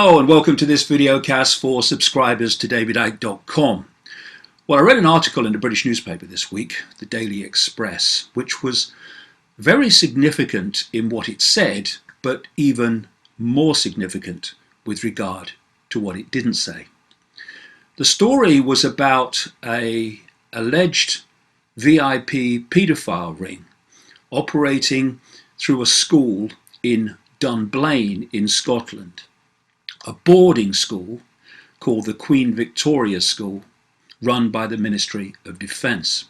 Hello and welcome to this videocast for subscribers to davidicke.com. Well, I read an article in the British newspaper this week, the Daily Express, which was very significant in what it said, but even more significant with regard to what it didn't say. The story was about an alleged VIP paedophile ring operating through a school in Dunblane in Scotland, a boarding school called the Queen Victoria School, run by the Ministry of Defence.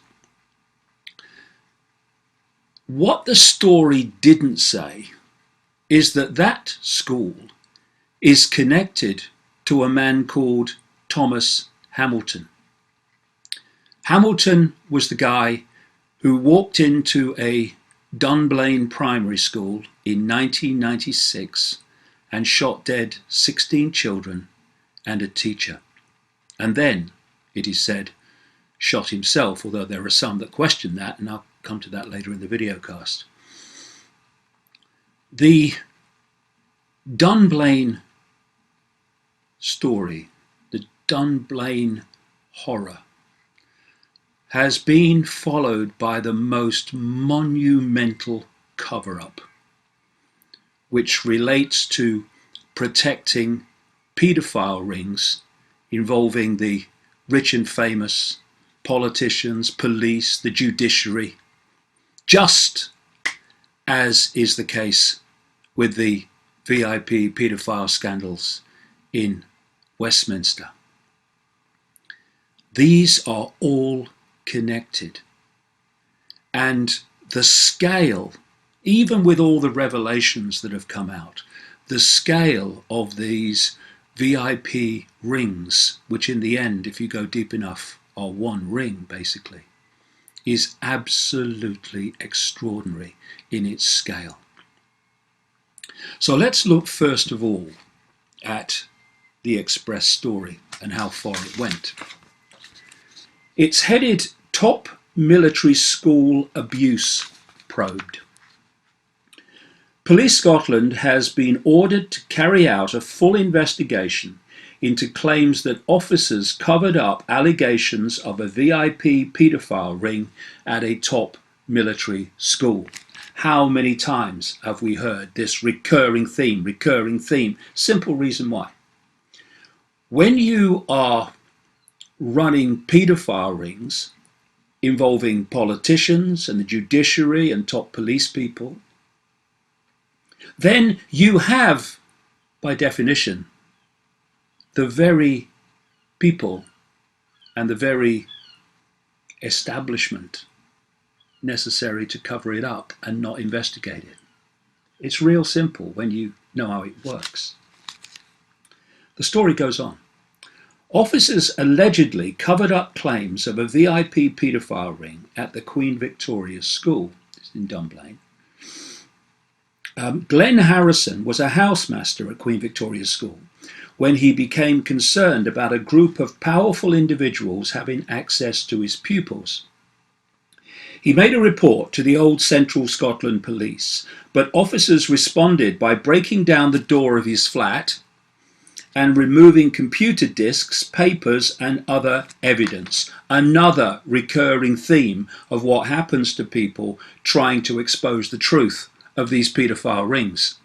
What the story didn't say is that that school is connected to a man called Thomas Hamilton. Hamilton was the guy who walked into a Dunblane primary school in 1996 and shot dead 16 children and a teacher. And then, it is said, shot himself, although there are some that question that, and I'll come to that later in the videocast. The Dunblane story, the Dunblane horror, has been followed by the most monumental cover-up, which relates to protecting paedophile rings involving the rich and famous, politicians, police, the judiciary, just as is the case with the VIP paedophile scandals in Westminster. These are all connected, and the scale, even with all the revelations that have come out, the scale of these VIP rings, which in the end, if you go deep enough, are one ring basically, is absolutely extraordinary in its scale. So let's look first of all at the Express story and how far it went. It's headed Top Military School Abuse Probed. Police Scotland has been ordered to carry out a full investigation into claims that officers covered up allegations of a VIP paedophile ring at a top military school. How many times have we heard this recurring theme? Simple reason why. When you are running paedophile rings involving politicians and the judiciary and top police people, then you have, by definition, the very people and the very establishment necessary to cover it up and not investigate it. It's real simple when you know how it works. The story goes on. Officers allegedly covered up claims of a VIP paedophile ring at the Queen Victoria School in Dunblane. Glenn Harrison was a housemaster at Queen Victoria School when he became concerned about a group of powerful individuals having access to his pupils. He made a report to the old Central Scotland Police, but officers responded by breaking down the door of his flat and removing computer disks, papers and other evidence. Another recurring theme of what happens to people trying to expose the truth of these paedophile rings.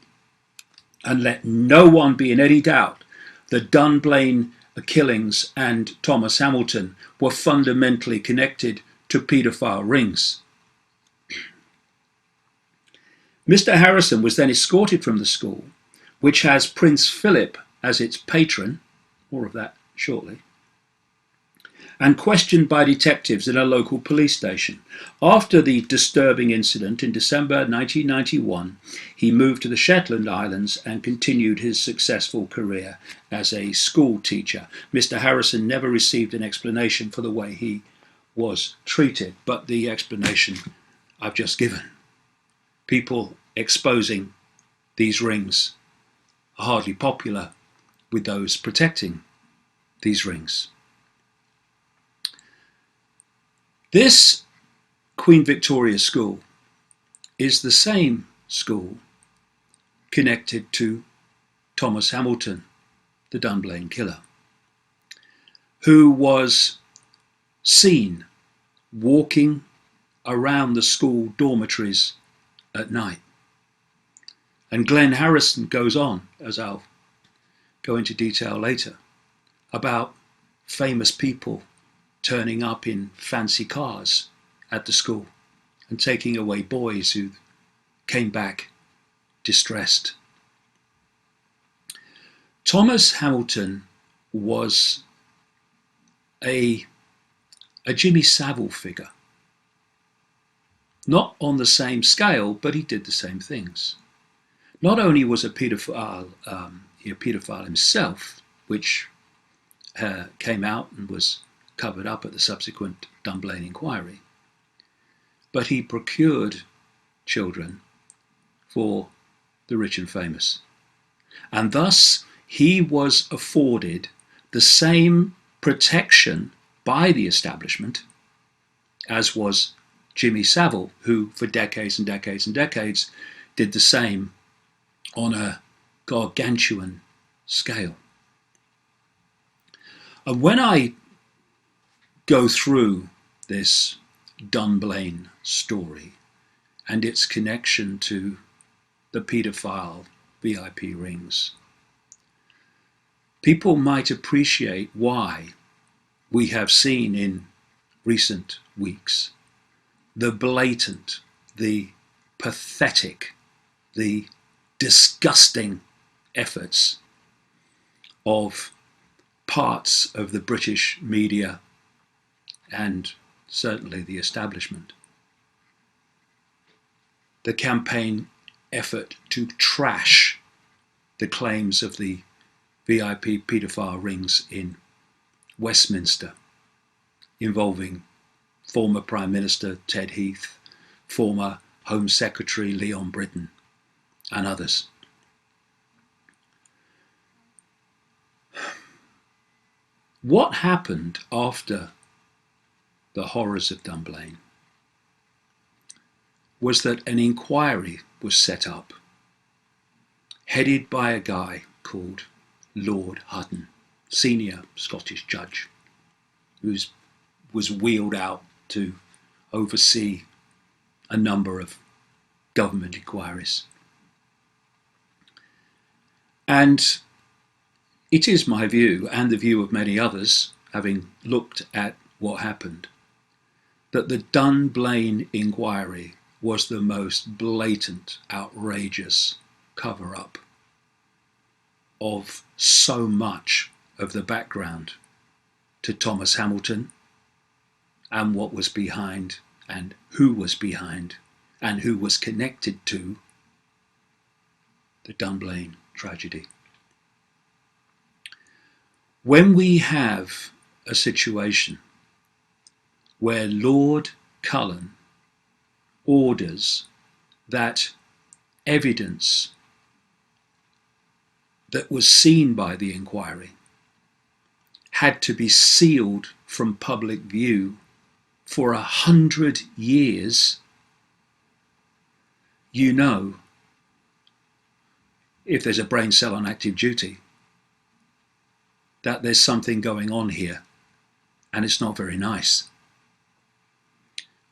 And let no one be in any doubt, the Dunblane killings and Thomas Hamilton were fundamentally connected to paedophile rings. Mr. Harrison was then escorted from the school, which has Prince Philip as its patron, more of that shortly, and questioned by detectives in a local police station. After the disturbing incident in December 1991, he moved to the Shetland Islands and continued his successful career as a school teacher. Mr. Harrison never received an explanation for the way he was treated, but the explanation I've just given. People exposing these rings are hardly popular with those protecting these rings. This Queen Victoria School is the same school connected to Thomas Hamilton the Dunblane killer, who was seen walking around the school dormitories at night. And Glenn Harrison goes on, as I'll go into detail later, about famous people turning up in fancy cars at the school and taking away boys who came back distressed. Thomas Hamilton was a Jimmy Savile figure. Not on the same scale, but he did the same things. Not only was a paedophile himself, which came out and was covered up at the subsequent Dunblane inquiry, but he procured children for the rich and famous. And thus he was afforded the same protection by the establishment as was Jimmy Savile, who for decades and decades and decades did the same on a gargantuan scale. And when I go through this Dunblane story and its connection to the paedophile VIP rings, people might appreciate why we have seen in recent weeks the blatant, the pathetic, the disgusting efforts of parts of the British media and certainly the establishment. The campaign effort to trash the claims of the VIP paedophile rings in Westminster, involving former Prime Minister Ted Heath, former Home Secretary Leon Britton, and others. What happened after the horrors of Dunblane was that an inquiry was set up, headed by a guy called Lord Cullen, senior Scottish judge, who was wheeled out to oversee a number of government inquiries. And it is my view, and the view of many others, having looked at what happened, that the Dunblane inquiry was the most blatant, outrageous cover-up of so much of the background to Thomas Hamilton and what was behind and who was behind and who was connected to the Dunblane tragedy. When we have a situation where Lord Cullen orders that evidence that was seen by the inquiry had to be sealed from public view for 100 years, you know, if there's a brain cell on active duty, that there's something going on here, and it's not very nice.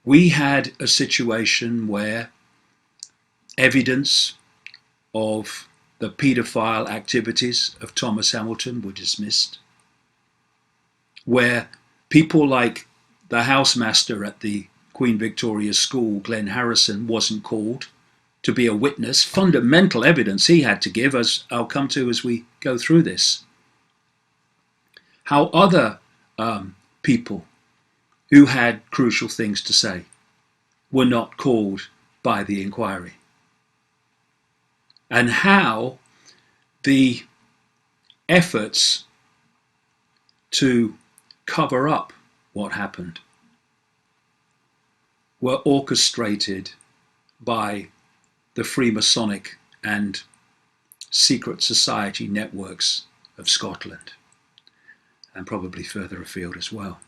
We had a situation where evidence of the paedophile activities of Thomas Hamilton were dismissed, where people like the housemaster at the Queen Victoria School, Glenn Harrison, wasn't called to be a witness. Fundamental evidence he had to give, as I'll come to as we go through this. How other people who had crucial things to say were not called by the inquiry. And how the efforts to cover up what happened were orchestrated by the Freemasonic and secret society networks of Scotland, and probably further afield as well.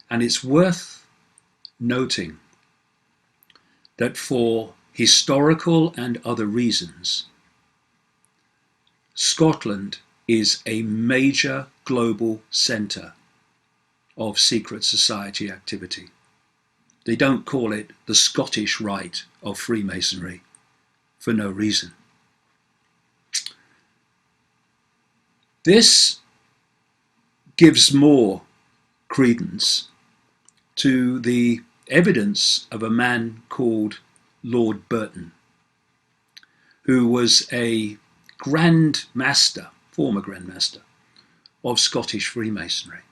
And it's worth noting that for historical and other reasons, Scotland is a major global centre of secret society activity. They don't call it the Scottish Rite of Freemasonry for no reason. This gives more credence to the evidence of a man called Lord Burton, who was a Grand Master, former Grand Master, of Scottish Freemasonry.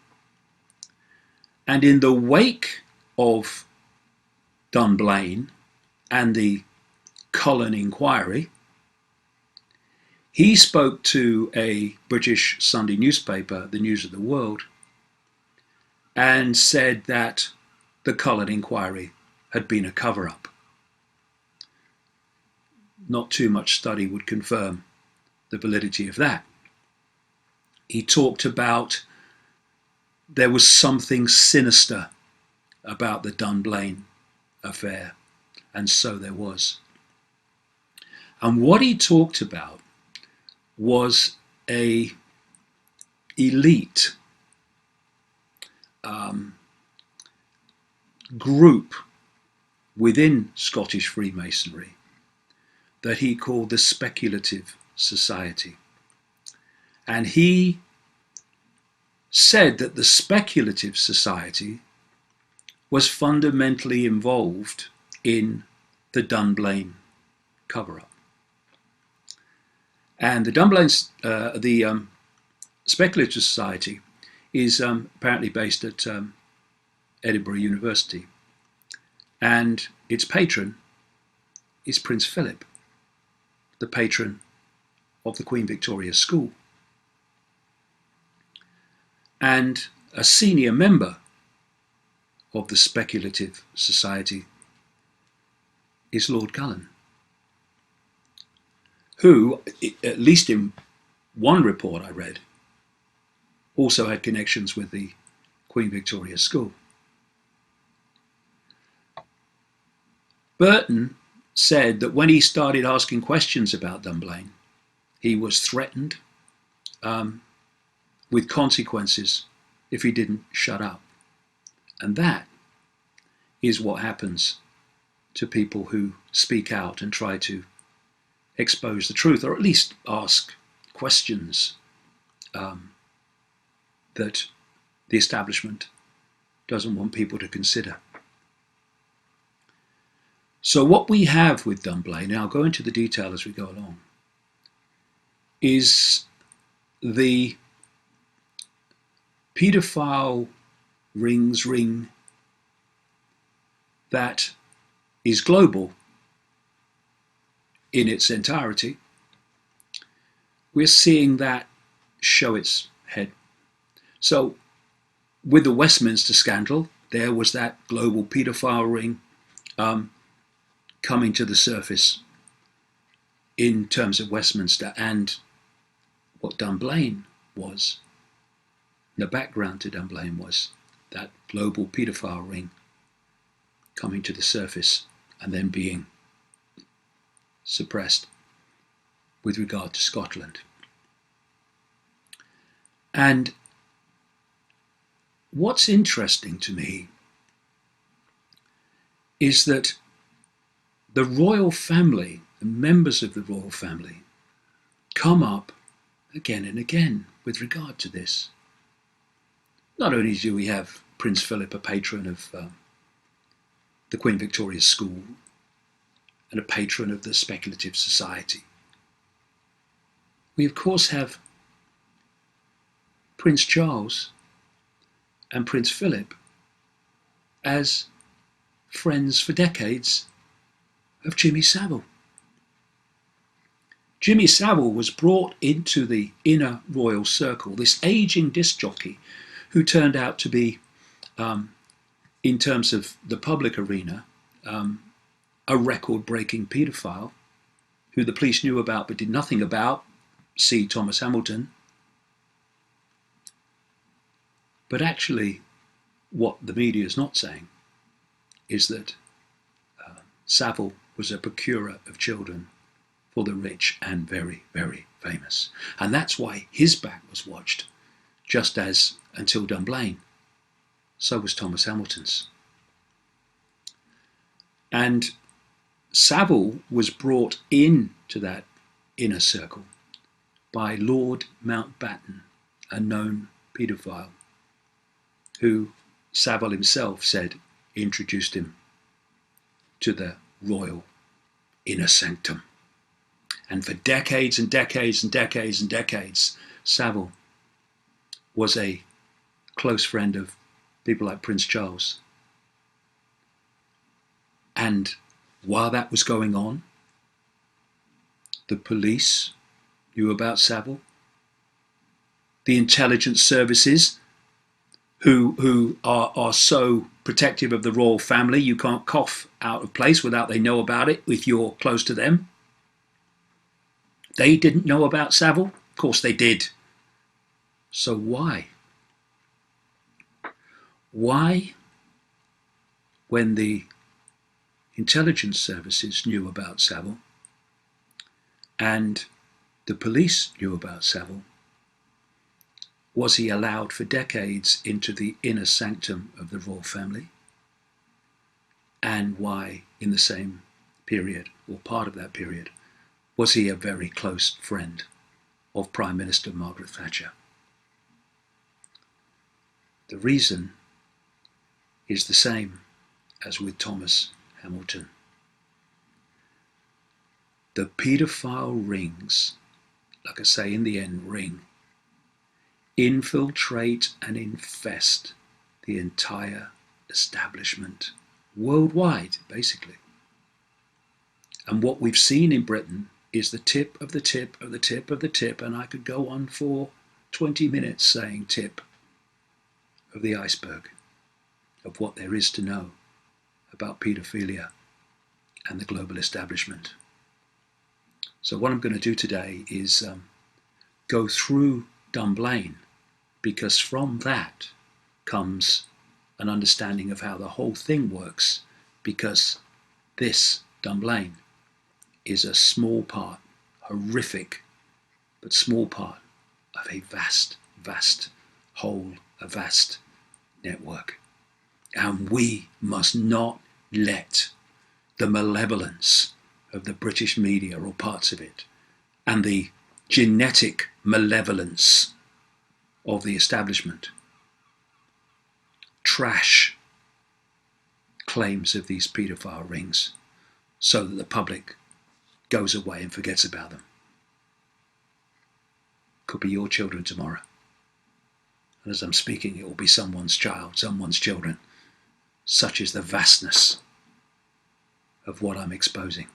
And in the wake of Dunblane and the Cullen inquiry, he spoke to a British Sunday newspaper, the News of the World, and said that the Cullen inquiry had been a cover-up. Not too much study would confirm the validity of that. He talked about there was something sinister about the Dunblane affair, and so there was. And what he talked about was a elite group within Scottish Freemasonry that he called the Speculative Society. And he said that the Speculative Society was fundamentally involved in the Dunblane cover-up. And the Dunblane, Speculative Society is apparently based at Edinburgh University, and its patron is Prince Philip, the patron of the Queen Victoria School. And a senior member of the Speculative Society is Lord Cullen, who, at least in one report I read, also had connections with the Queen Victoria School. Burton said that when he started asking questions about Dunblane, he was threatened with consequences if he didn't shut up. And that is what happens to people who speak out and try to expose the truth, or at least ask questions that the establishment doesn't want people to consider. So what we have with Dunblane, and I'll go into the detail as we go along, is the paedophile ring that is global in its entirety. We're seeing that show its head. So with the Westminster scandal, there was that global paedophile ring coming to the surface in terms of Westminster, and what Dunblane was, the background to Dunblane was that global paedophile ring coming to the surface and then being suppressed with regard to Scotland. And what's interesting to me is that the royal family, the members of the royal family, come up again and again with regard to this. Not only do we have Prince Philip, a patron of the Queen Victoria School and a patron of the Speculative Society, we of course have Prince Charles and Prince Philip as friends for decades of Jimmy Savile. Jimmy Savile was brought into the inner royal circle, this aging disc jockey who turned out to be, in terms of the public arena, a record-breaking paedophile who the police knew about but did nothing about. See Thomas Hamilton. But actually, what the media is not saying is that Savile was a procurer of children for the rich and very, very famous. And that's why his back was watched, just as until Dunblane, so was Thomas Hamilton's. And Savile was brought into that inner circle by Lord Mountbatten, a known paedophile, who Savile himself said introduced him to the royal inner sanctum. And for decades and decades and decades and decades, Savile was a close friend of people like Prince Charles. And while that was going on, the police knew about Savile. The intelligence services, who are so protective of the royal family, you can't cough out of place without they know about it if you're close to them. They didn't know about Savile? Of course they did. So why? Why, when the intelligence services knew about Savile and the police knew about Savile, was he allowed for decades into the inner sanctum of the royal family? And why, in the same period, or part of that period, was he a very close friend of Prime Minister Margaret Thatcher? The reason is the same as with Thomas Hamilton. The paedophile rings, like I say, in the end, ring, infiltrate and infest the entire establishment worldwide, basically. And what we've seen in Britain is the tip of the tip of the tip of the tip, and I could go on for 20 minutes saying tip of the iceberg of what there is to know about paedophilia and the global establishment. So what I'm going to do today is go through Dunblane, because from that comes an understanding of how the whole thing works, because this Dunblane is a small part, horrific, but small part of a vast, vast whole, a vast network. And we must not let the malevolence of the British media, or parts of it, and the genetic malevolence of the establishment trash claims of these paedophile rings so that the public goes away and forgets about them. Could be your children tomorrow. And as I'm speaking, it will be someone's child, someone's children. Such is the vastness of what I'm exposing.